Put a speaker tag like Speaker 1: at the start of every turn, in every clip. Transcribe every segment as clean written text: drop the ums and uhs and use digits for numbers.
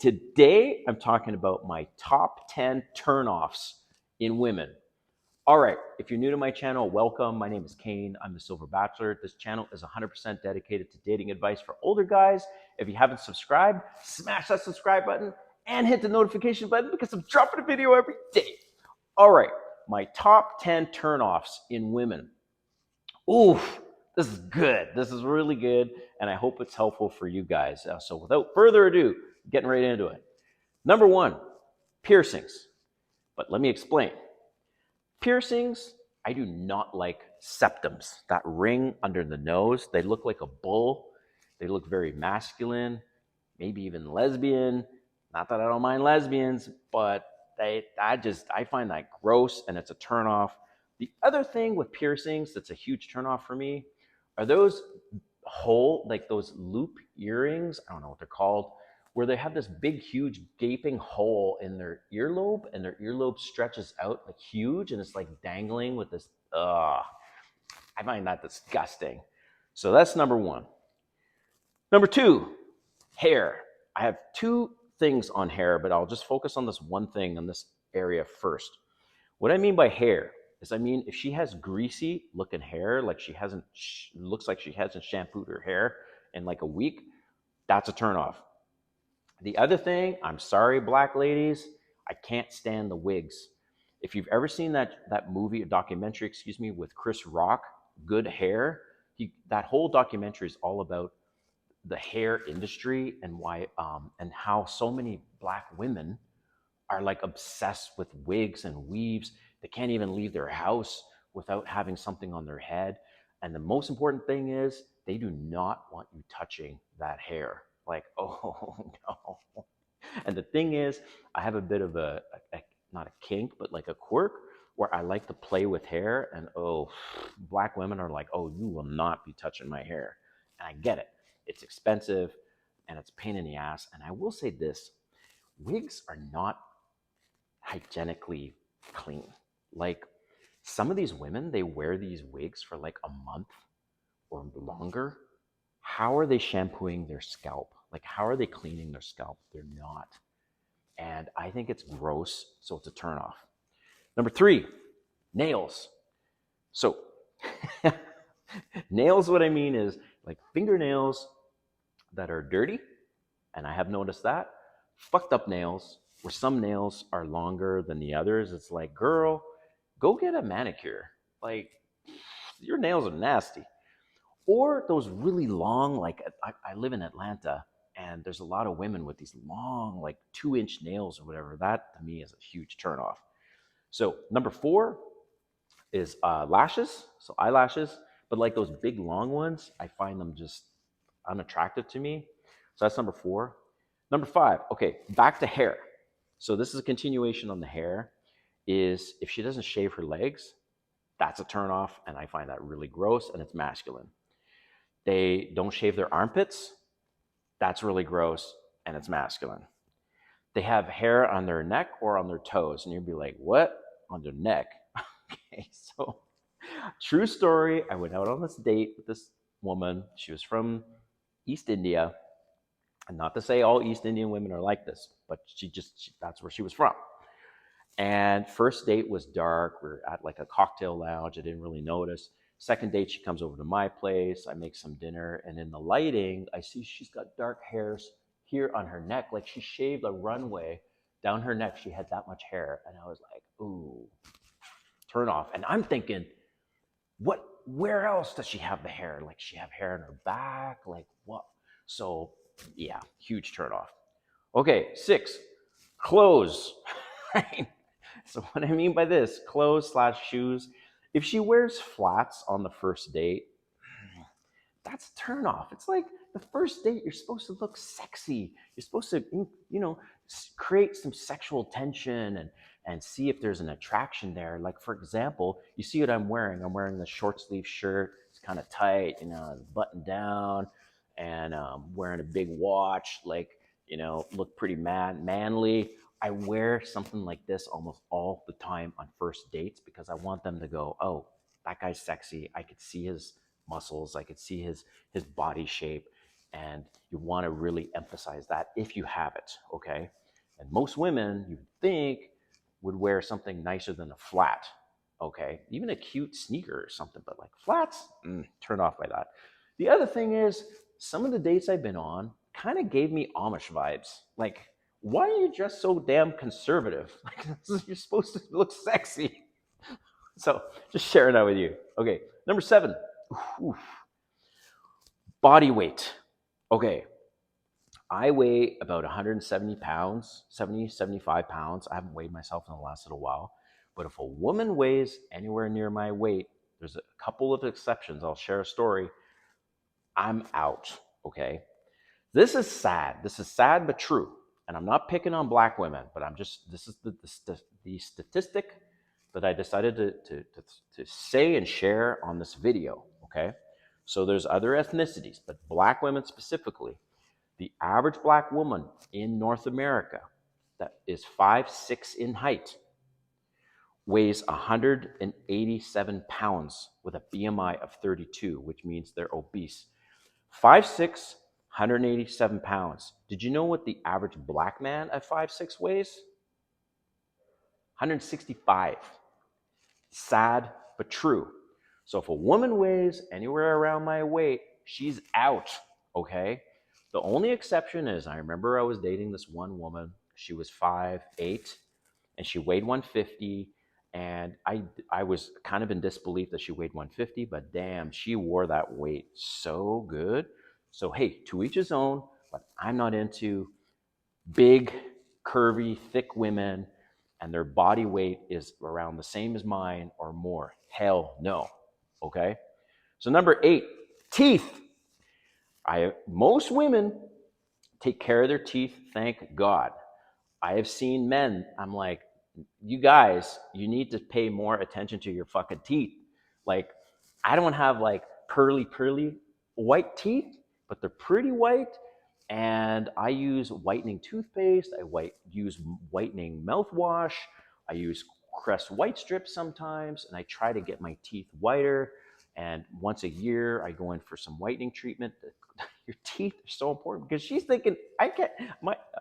Speaker 1: Today, I'm talking about my top 10 turnoffs in women. All right, if you're new to my channel, welcome. My name is Kane. I'm the Silver Bachelor. This channel is 100% dedicated to dating advice for older guys. If you haven't subscribed, smash that subscribe button and hit the notification button because I'm dropping a video every day. All right, my top 10 turnoffs in women. Oof, this is good. This is really good, and I hope it's helpful for you guys. So without further ado, getting right into it. Number one, piercings. But let me explain. Piercings, I do not like septums. That ring under the nose, they look like a bull. They look very masculine, maybe even lesbian. Not that I don't mind lesbians, but I find that gross and it's a turnoff. The other thing with piercings that's a huge turnoff for me are those like those loop earrings. I don't know what they're called, where they have this big, huge, gaping hole in their earlobe, and their earlobe stretches out like huge, and it's like dangling with this. I find that disgusting. So that's number one. Number two, hair. I have two things on hair, but I'll just focus on this one thing in this area first. What I mean by hair is, I mean, if she has greasy looking hair, like looks like she hasn't shampooed her hair in like a week, that's a turnoff. The other thing, I'm sorry, black ladies, I can't stand the wigs. If you've ever seen that movie, a documentary, excuse me, with Chris Rock, Good Hair, that whole documentary is all about the hair industry and why and how so many black women are like obsessed with wigs and weaves. They can't even leave their house without having something on their head. And the most important thing is they do not want you touching that hair. Like, oh no. And the thing is, I have a bit of not a kink, but like a quirk where I like to play with hair. And oh, black women are like, oh, you will not be touching my hair. And I get it. It's expensive and it's a pain in the ass. And I will say this, wigs are not hygienically clean. Like some of these women, they wear these wigs for like a month or longer. How are they shampooing their scalp? Like, how are they cleaning their scalp? They're not. And I think it's gross, so it's a turnoff. Number three, nails. So, nails, what I mean is like fingernails that are dirty, and I have noticed that. Fucked up nails, where some nails are longer than the others. It's like, girl, go get a manicure. Like, your nails are nasty. Or those really long, like I live in Atlanta, and there's a lot of women with these long, like 2-inch nails or whatever. That to me is a huge turnoff. So number four is lashes, so eyelashes, but like those big long ones, I find them just unattractive to me. So that's number four. Number five, okay, back to hair. So this is a continuation on the hair, is if she doesn't shave her legs, that's a turnoff, and I find that really gross, and it's masculine. They don't shave their armpits, that's really gross, and it's masculine. They have hair on their neck or on their toes, and you'd be like, what? On their neck? Okay, so true story. I went out on this date with this woman. She was from East India. And not to say all East Indian women are like this, but that's where she was from. And first date was dark. We're at like a cocktail lounge. I didn't really notice. Second date, she comes over to my place. I make some dinner. And in the lighting, I see she's got dark hairs here on her neck. Like she shaved a runway down her neck. She had that much hair. And I was like, ooh, turn off. And I'm thinking, where else does she have the hair? Like she have hair on her back? Like what? So yeah, huge turn off. Okay, 6, clothes. Right? So what I mean by this, clothes slash shoes. If she wears flats on the first date, that's a turn off. It's like the first date, you're supposed to look sexy. You're supposed to, create some sexual tension and see if there's an attraction there. Like for example, you see what I'm wearing. I'm wearing the short sleeve shirt. It's kind of tight, buttoned down, and wearing a big watch. Like, look pretty manly. I wear something like this almost all the time on first dates because I want them to go, oh, that guy's sexy. I could see his muscles. I could see his body shape. And you want to really emphasize that if you have it, okay? And most women, you think, would wear something nicer than a flat, okay? Even a cute sneaker or something, but like flats, turn off by that. The other thing is, some of the dates I've been on kind of gave me Amish vibes. Like, why are you dressed so damn conservative? Like, you're supposed to look sexy. So, just sharing that with you. Okay, number 7, oof, body weight. Okay, I weigh about 170 pounds, 70, 75 pounds. I haven't weighed myself in the last little while. But if a woman weighs anywhere near my weight, there's a couple of exceptions. I'll share a story. I'm out. Okay. This is sad. This is sad but true. And I'm not picking on black women, but this is the statistic that I decided to say and share on this video. Okay. So there's other ethnicities, but black women specifically. The average black woman in North America that is 5'6" in height weighs 187 pounds with a BMI of 32, which means they're obese. 5'6", 187 pounds. Did you know what the average black man at 5'6" weighs? 165. Sad, but true. So if a woman weighs anywhere around my weight, she's out, okay? The only exception is I remember I was dating this one woman. She was 5'8", and she weighed 150, and I was kind of in disbelief that she weighed 150, but damn, she wore that weight so good. So hey, to each his own, but I'm not into big, curvy, thick women and their body weight is around the same as mine or more. Hell no. Okay? So number 8, teeth. Most women take care of their teeth, thank God. I have seen men, I'm like, you guys, you need to pay more attention to your fucking teeth. Like, I don't have like pearly white teeth, but they're pretty white. And I use whitening toothpaste. Use whitening mouthwash. I use Crest white strips sometimes, and I try to get my teeth whiter. And once a year, I go in for some whitening treatment. Your teeth are so important because she's thinking,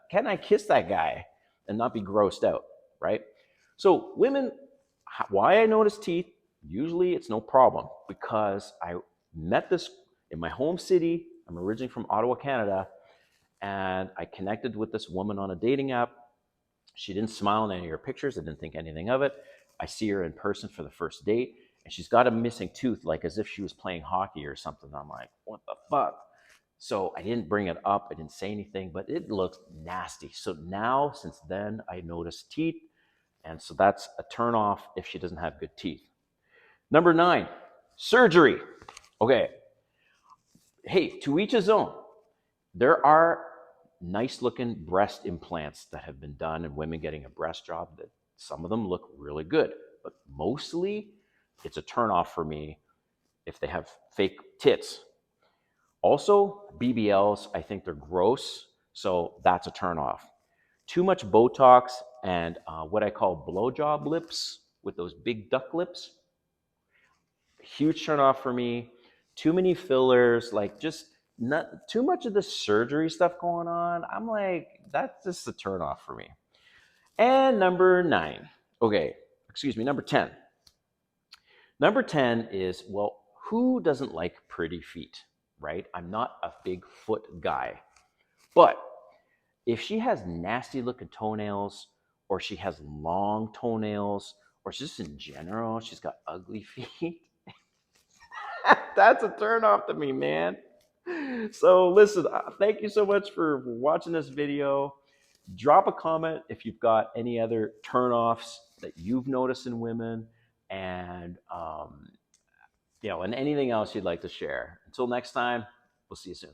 Speaker 1: can I kiss that guy and not be grossed out, right? So women, why I notice teeth, usually it's no problem because I met this in my home city. I'm originally from Ottawa, Canada, and I connected with this woman on a dating app. She didn't smile in any of her pictures. I didn't think anything of it. I see her in person for the first date, and she's got a missing tooth, like as if she was playing hockey or something. I'm like, what the fuck? So I didn't bring it up. I didn't say anything, but it looks nasty. So now, since then, I notice teeth. And so that's a turn off if she doesn't have good teeth. Number 9, surgery. Okay. Hey, to each his own. There are nice looking breast implants that have been done and women getting a breast job that some of them look really good, but mostly it's a turn off for me if they have fake tits. Also, BBLs, I think they're gross, so that's a turn off. Too much Botox and what I call blowjob lips with those big duck lips, huge turn off for me. Too many fillers, like just not too much of the surgery stuff going on. I'm like, that's just a turn off for me. And number 9, okay, excuse me, number 10. Number 10 is, well, who doesn't like pretty feet, right? I'm not a big foot guy, but if she has nasty looking toenails or she has long toenails or just in general, she's got ugly feet, that's a turn off to me, man. So listen, thank you so much for watching this video. Drop a comment if you've got any other turnoffs that you've noticed in women, and and anything else you'd like to share. Until next time, we'll see you soon.